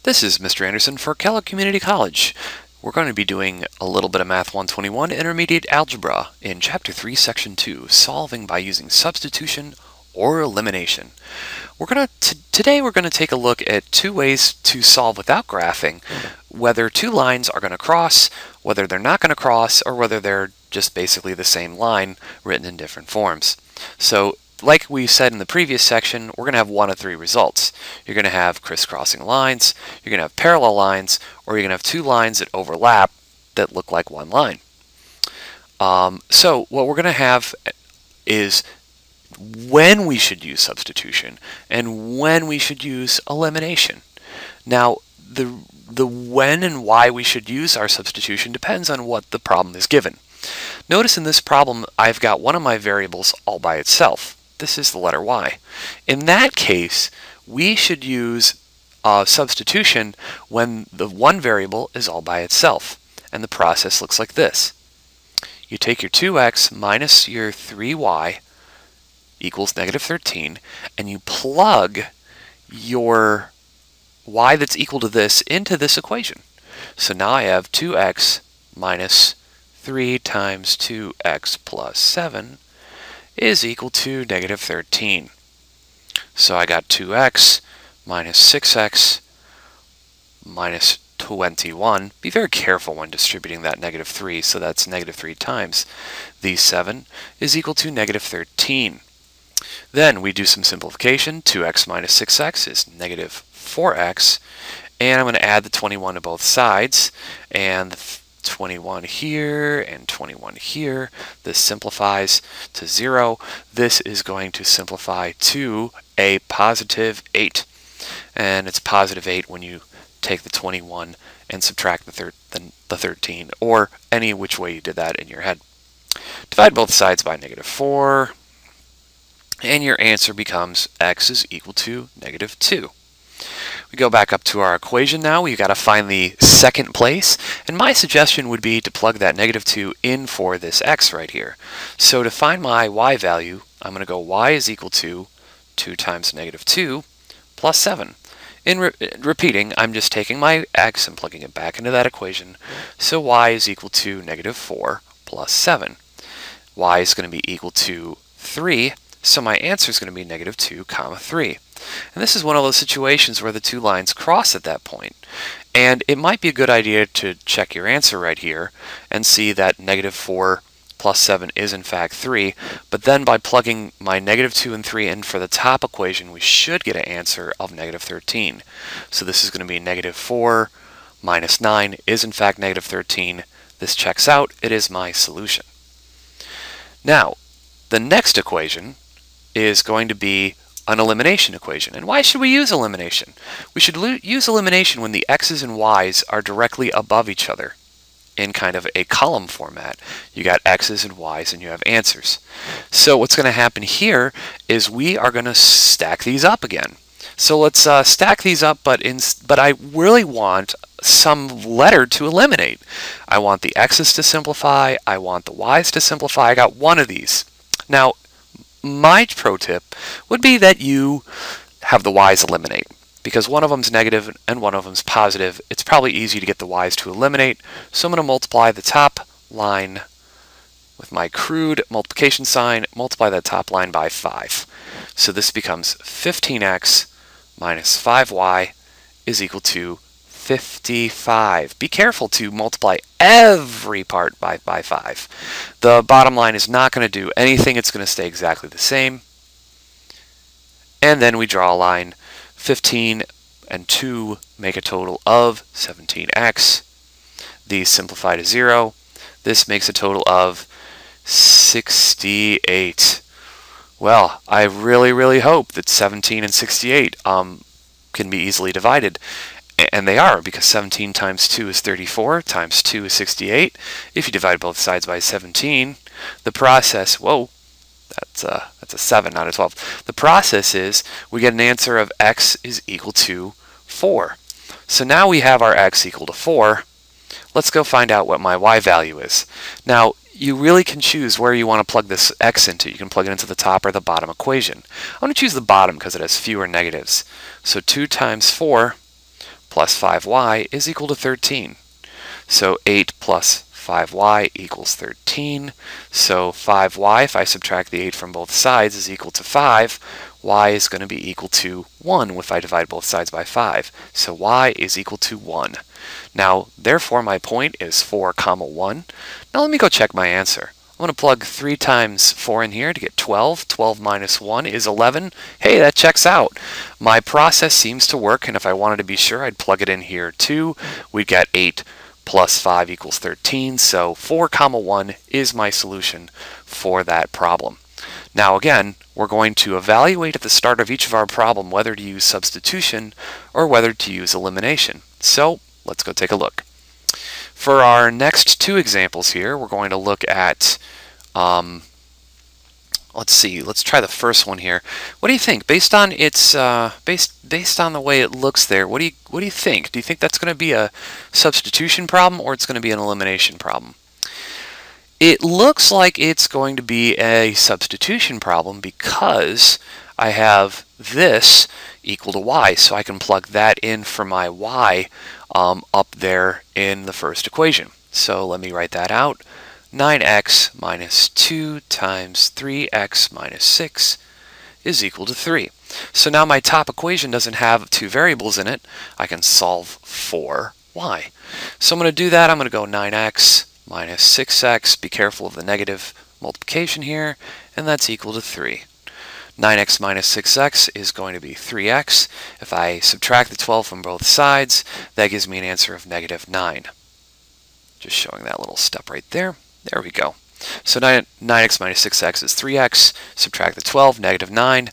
This is Mr. Anderson for Kellogg Community College. We're going to be doing a little bit of Math 121 Intermediate Algebra in Chapter 3, Section 2, solving by using substitution or elimination. Today we're going to take a look at two ways to solve without graphing, whether two lines are going to cross, whether they're not going to cross, or whether they're just basically the same line written in different forms. So, like we said in the previous section, we're going to have one of three results. You're going to have crisscrossing lines, you're going to have parallel lines, or you're going to have two lines that overlap that look like one line. So what we're going to have is when we should use substitution and when we should use elimination. Now, the when and why we should use our substitution depends on what the problem is given. Notice in this problem, I've got one of my variables all by itself. This is the letter y. In that case, we should use substitution when the one variable is all by itself. And the process looks like this. You take your 2x minus your 3y equals negative 13, and you plug your y that's equal to this into this equation. So now I have 2x minus 3 times 2x plus 7 is equal to negative 13. So I got 2x minus 6x minus 21. Be very careful when distributing that negative 3, so that's negative 3 times these 7 is equal to negative 13. Then we do some simplification. 2x minus 6x is negative 4x, and I'm going to add the 21 to both sides, and 21 here and 21 here. This simplifies to 0. This is going to simplify to a positive 8. And it's positive 8 when you take the 21 and subtract the 13, or any which way you did that in your head. Divide both sides by negative 4, and your answer becomes x is equal to negative 2. We go back up to our equation now. We've got to find the second place, and my suggestion would be to plug that negative 2 in for this x right here. So to find my y value, I'm going to go y is equal to 2 times negative 2 plus 7. In repeating, I'm just taking my x and plugging it back into that equation, so y is equal to negative 4 plus 7. Y is going to be equal to 3, so my answer is going to be negative 2 comma 3. And this is one of those situations where the two lines cross at that point. And it might be a good idea to check your answer right here and see that negative 4 plus 7 is in fact 3. But then by plugging my negative 2 and 3 in for the top equation, we should get an answer of negative 13. So this is going to be negative 4 minus 9 is in fact negative 13. This checks out. It is my solution. Now, the next equation is going to be an elimination equation. And why should we use elimination? We should use elimination when the x's and y's are directly above each other in kind of a column format. You got x's and y's and you have answers. So what's going to happen here is we are going to stack these up again. So let's stack these up, but I really want some letter to eliminate. I want the x's to simplify, I want the y's to simplify. I got one of these. Now, my pro tip would be that you have the y's eliminate, because one of them's negative and one of them's positive. It's probably easy to get the y's to eliminate, so I'm going to multiply the top line with my crude multiplication sign, multiply that top line by 5. So this becomes 15x minus 5y is equal to 55. Be careful to multiply every part by 5. The bottom line is not going to do anything. It's going to stay exactly the same. And then we draw a line. 15 and 2 make a total of 17x. These simplify to 0. This makes a total of 68. Well, I really hope that 17 and 68 can be easily divided. And they are, because 17 times 2 is 34, times 2 is 68. If you divide both sides by 17, the process, whoa, that's a 7, not a 12. The process is we get an answer of x is equal to 4. So now we have our x equal to 4. Let's go find out what my y value is. Now, you really can choose where you want to plug this x into. You can plug it into the top or the bottom equation. I'm going to choose the bottom because it has fewer negatives. So 2 times 4 plus 5y is equal to 13. So 8 plus 5y equals 13. So 5y, if I subtract the 8 from both sides, is equal to 5. Y is going to be equal to 1 if I divide both sides by 5. So y is equal to 1. Now, therefore, my point is 4, 1. Now let me go check my answer. I'm going to plug 3 times 4 in here to get 12. 12 minus 1 is 11. Hey, that checks out. My process seems to work, and if I wanted to be sure, I'd plug it in here too. We'd get 8 plus 5 equals 13, so 4, 1 is my solution for that problem. Now again, we're going to evaluate at the start of each of our problem whether to use substitution or whether to use elimination. So let's go take a look. For our next 2 examples here, we're going to look at, let's see, let's try the first one here. What do you think? Based on its, based on the way it looks there, what do you think? Do you think that's going to be a substitution problem or it's going to be an elimination problem? It looks like it's going to be a substitution problem because I have this equal to y, so I can plug that in for my y up there in the first equation. So let me write that out. 9x minus 2 times 3x minus 6 is equal to 3. So now my top equation doesn't have 2 variables in it. I can solve for y. So I'm going to do that. I'm going to go 9x minus 6x, be careful of the negative multiplication here, and that's equal to 3. 9x minus 6x is going to be 3x. If I subtract the 12 from both sides, that gives me an answer of negative 9. Just showing that little step right there. There we go. So 9x minus 6x is 3x, subtract the 12, negative 9,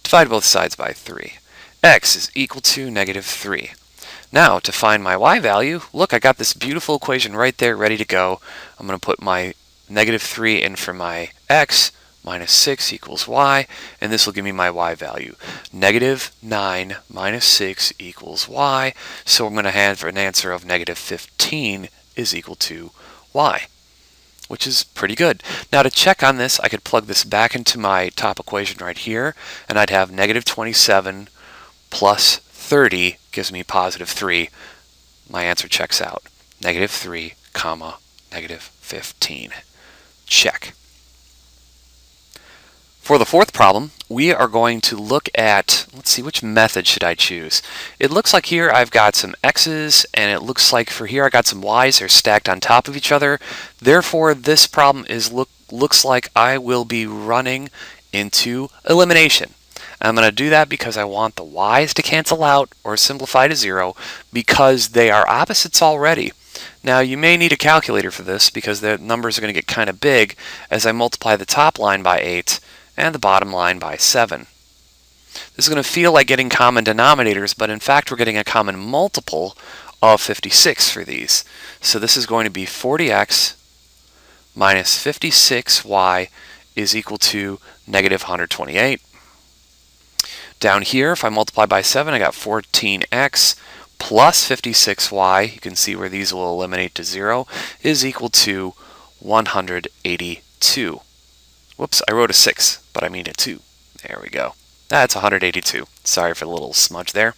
divide both sides by 3. X is equal to negative 3. Now, to find my y value, look, I got this beautiful equation right there ready to go. I'm going to put my negative 3 in for my x, minus 6 equals y, and this will give me my y value. Negative 9 minus 6 equals y, so I'm going to have an answer of negative 15 is equal to y, which is pretty good. Now to check on this, I could plug this back into my top equation right here, and I'd have negative 27 plus 30 gives me positive 3. My answer checks out. Negative 3, comma, negative 15. Check. For the fourth problem, we are going to look at, let's see, which method should I choose? It looks like here I've got some x's, and it looks like for here I got some y's. They're stacked on top of each other. Therefore, this problem looks like I will be running into elimination. I'm going to do that because I want the y's to cancel out or simplify to 0 because they are opposites already. Now you may need a calculator for this because the numbers are going to get kind of big as I multiply the top line by 8 and the bottom line by 7. This is going to feel like getting common denominators, but in fact we're getting a common multiple of 56 for these. So this is going to be 40x minus 56y is equal to negative 128. Down here, if I multiply by 7, I got 14x plus 56y, you can see where these will eliminate to 0, is equal to 182. Whoops, I wrote a 6, but I mean a 2. There we go. That's 182. Sorry for the little smudge there.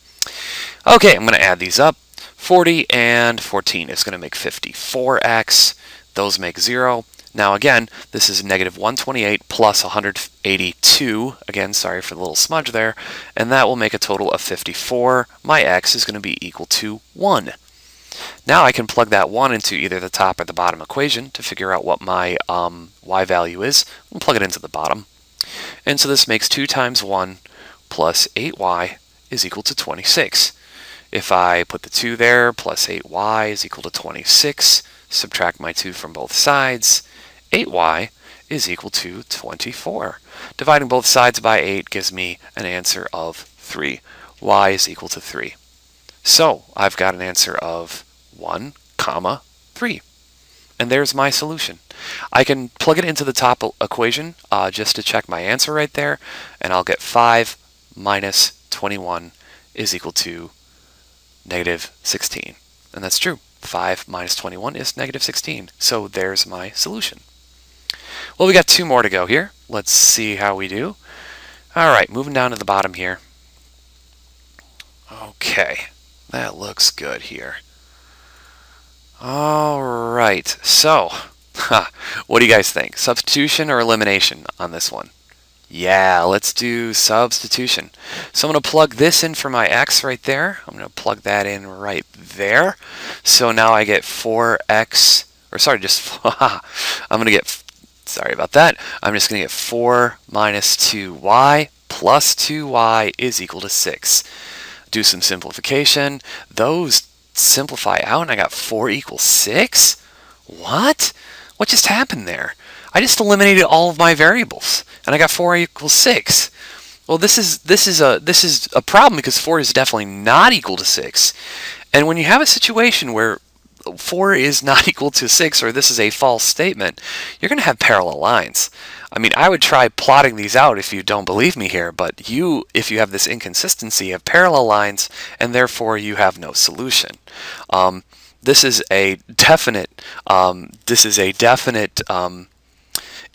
Okay, I'm going to add these up. 40 and 14 is going to make 54x. Those make 0. Now again, this is negative 128 plus 182. Again, sorry for the little smudge there. And that will make a total of 54. My x is going to be equal to 1. Now I can plug that 1 into either the top or the bottom equation to figure out what my y value is. We'll plug it into the bottom. And so this makes 2 times 1 plus 8y is equal to 26. If I put the 2 there, plus 8y is equal to 26. Subtract my 2 from both sides. 8y is equal to 24. Dividing both sides by 8 gives me an answer of 3. Y is equal to 3. So I've got an answer of 1, 3. And there's my solution. I can plug it into the top equation just to check my answer right there, and I'll get 5 minus 21 is equal to negative 16. And that's true. 5 minus 21 is negative 16. So there's my solution. Well, we got 2 more to go here. Let's see how we do. All right, moving down to the bottom here. Okay. That looks good here. All right, so what do you guys think? Substitution or elimination on this one? Yeah, let's do substitution. So I'm going to plug this in for my x right there. I'm going to plug that in right there. So now I get 4x, or sorry, just I'm going to get, sorry about that. I'm just going to get 4 minus 2y plus 2y is equal to 6. Do some simplification. Those simplify out and I got 4 equals 6? What? What just happened there? I just eliminated all of my variables and I got 4 equals 6. Well, this is a problem because 4 is definitely not equal to 6. And when you have a situation where 4 is not equal to 6, or this is a false statement, you're going to have parallel lines. I mean, I would try plotting these out if you don't believe me here, but if you have this inconsistency, have parallel lines, and therefore you have no solution. This is a definite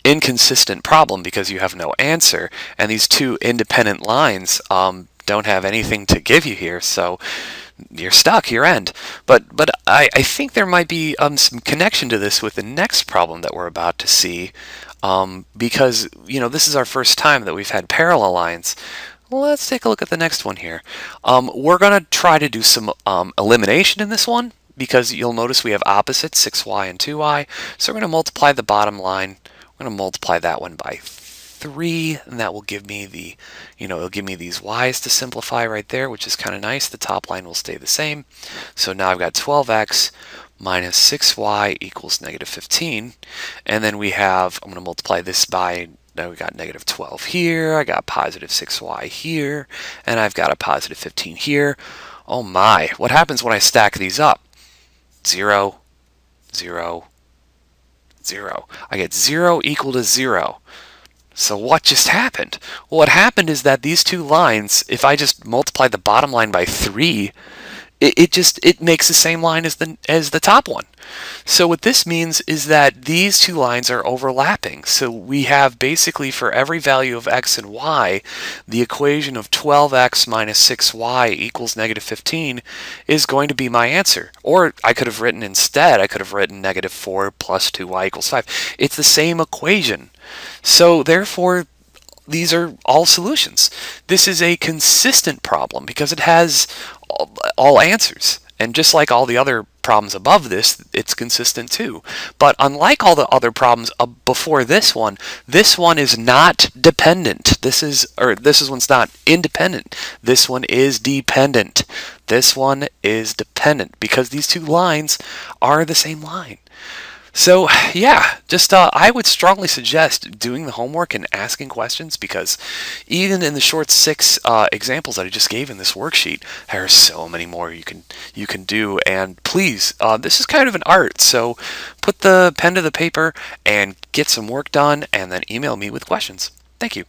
inconsistent problem because you have no answer, and these two independent lines don't have anything to give you here, so you're stuck, your end. But I think there might be some connection to this with the next problem that we're about to see, because this is our first time that we've had parallel lines. Let's take a look at the next one here. We're going to try to do some elimination in this one because you'll notice we have opposites, 6y and 2y. So we're going to multiply the bottom line. We're going to multiply that one by 3, and that will give me the, it'll give me these y's to simplify right there, which is kind of nice. The top line will stay the same. So now I've got 12x minus 6y equals negative 15. And then we have, I'm going to multiply this by, now we got negative 12 here, I got positive 6y here, and I've got a positive 15 here. Oh my, what happens when I stack these up? 0, 0, 0. I get 0 equal to 0. So what just happened? Well, what happened is that these two lines, if I just multiply the bottom line by 3, it makes the same line as the top one. So what this means is that these two lines are overlapping. So we have basically for every value of x and y, the equation of 12x minus 6y equals negative 15 is going to be my answer. Or I could have written instead, I could have written negative 4 plus 2y equals 5. It's the same equation. So therefore, these are all solutions. This is a consistent problem because it has all answers. And just like all the other problems above this, it's consistent too. But unlike all the other problems before this one is not dependent. This one's not independent. This one is dependent. This one is dependent because these two lines are the same line. So yeah, just I would strongly suggest doing the homework and asking questions because even in the short 6 examples that I just gave in this worksheet, there are so many more you can do. And please, this is kind of an art, so put the pen to the paper and get some work done, and then email me with questions. Thank you.